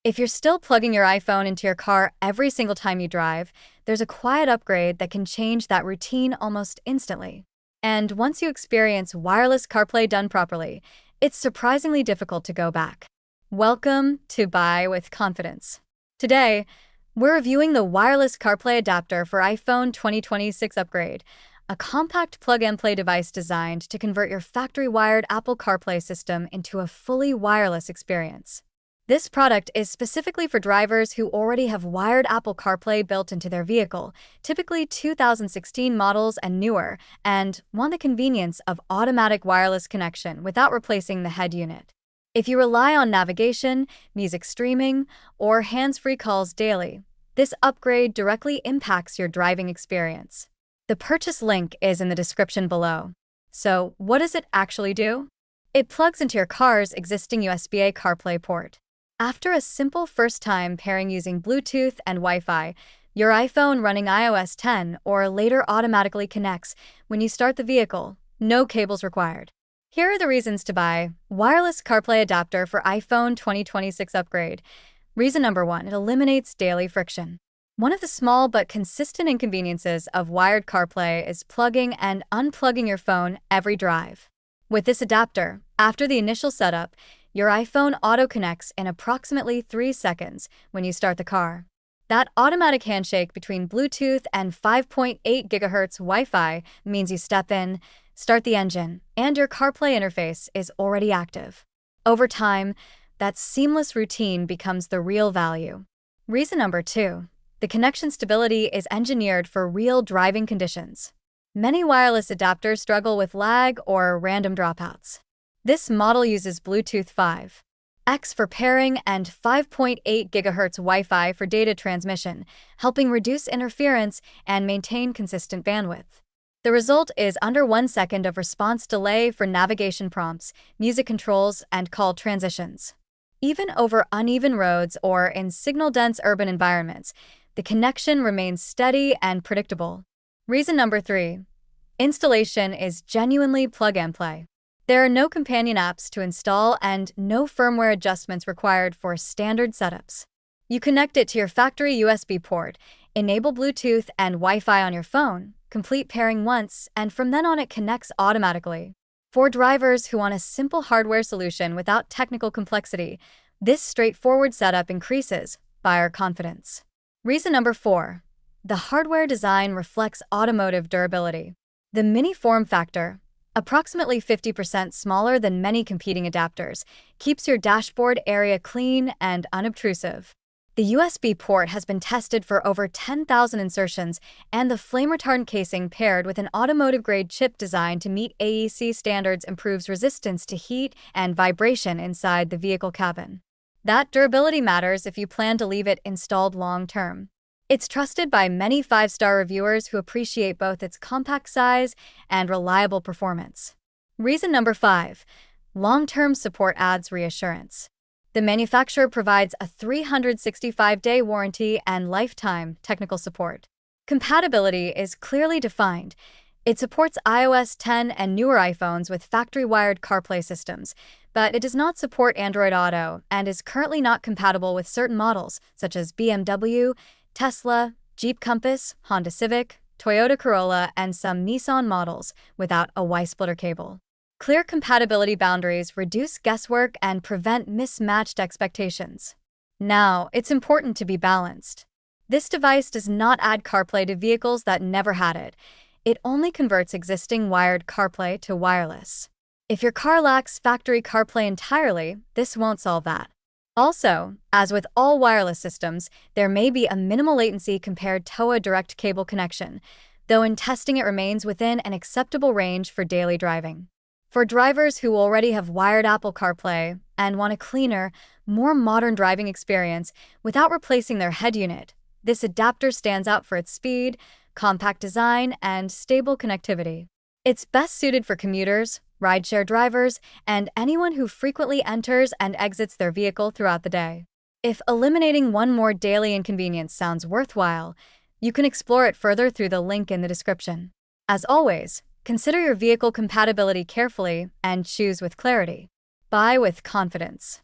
If you're still plugging your iPhone into your car every single time you drive, there's a quiet upgrade that can change that routine almost instantly. And once you experience wireless CarPlay done properly, it's surprisingly difficult to go back. Welcome to Buy with Confidence. Today, we're reviewing the Wireless CarPlay Adapter for iPhone 2026 upgrade, a compact plug-and-play device designed to convert your factory-wired Apple CarPlay system into a fully wireless experience. This product is specifically for drivers who already have wired Apple CarPlay built into their vehicle, typically 2016 models and newer, and want the convenience of automatic wireless connection without replacing the head unit. If you rely on navigation, music streaming, or hands-free calls daily, this upgrade directly impacts your driving experience. The purchase link is in the description below. So, what does it actually do? It plugs into your car's existing USB-A CarPlay port. After a simple first-time pairing using Bluetooth and Wi-Fi, your iPhone running iOS 10 or later automatically connects when you start the vehicle, no cables required. Here are the reasons to buy Wireless CarPlay Adapter for iPhone 2026 upgrade. Reason number 1, it eliminates daily friction. One of the small but consistent inconveniences of wired CarPlay is plugging and unplugging your phone every drive. With this adapter, after the initial setup, your iPhone auto-connects in approximately 3 seconds when you start the car. That automatic handshake between Bluetooth and 5.8 GHz Wi-Fi means you step in, start the engine, and your CarPlay interface is already active. Over time, that seamless routine becomes the real value. Reason number 2, the connection stability is engineered for real driving conditions. Many wireless adapters struggle with lag or random dropouts. This model uses Bluetooth 5.x for pairing and 5.8 GHz Wi-Fi for data transmission, helping reduce interference and maintain consistent bandwidth. The result is under 1 second of response delay for navigation prompts, music controls, and call transitions. Even over uneven roads or in signal-dense urban environments, the connection remains steady and predictable. Reason number 3, installation is genuinely plug-and-play. There are no companion apps to install and no firmware adjustments required for standard setups. You connect it to your factory USB port, enable Bluetooth and Wi-Fi on your phone, complete pairing once, and from then on it connects automatically. For drivers who want a simple hardware solution without technical complexity, this straightforward setup increases buyer confidence. Reason number 4, the hardware design reflects automotive durability. The mini form factor, approximately 50% smaller than many competing adapters, keeps your dashboard area clean and unobtrusive. The USB port has been tested for over 10,000 insertions, and the flame-retardant casing paired with an automotive-grade chip designed to meet AEC standards improves resistance to heat and vibration inside the vehicle cabin. That durability matters if you plan to leave it installed long-term. It's trusted by many 5-star reviewers who appreciate both its compact size and reliable performance. Reason number 5, long-term support adds reassurance. The manufacturer provides a 365-day warranty and lifetime technical support. Compatibility is clearly defined. It supports iOS 10 and newer iPhones with factory-wired CarPlay systems, but it does not support Android Auto and is currently not compatible with certain models, such as BMW, Tesla, Jeep Compass, Honda Civic, Toyota Corolla, and some Nissan models without a Y-splitter cable. Clear compatibility boundaries reduce guesswork and prevent mismatched expectations. Now, it's important to be balanced. This device does not add CarPlay to vehicles that never had it. It only converts existing wired CarPlay to wireless. If your car lacks factory CarPlay entirely, this won't solve that. Also, as with all wireless systems, there may be a minimal latency compared to a direct cable connection, though in testing it remains within an acceptable range for daily driving. For drivers who already have wired Apple CarPlay and want a cleaner, more modern driving experience without replacing their head unit, this adapter stands out for its speed, compact design, and stable connectivity. It's best suited for commuters, rideshare drivers, and anyone who frequently enters and exits their vehicle throughout the day. If eliminating one more daily inconvenience sounds worthwhile, you can explore it further through the link in the description. As always, consider your vehicle compatibility carefully and choose with clarity. Buy with confidence.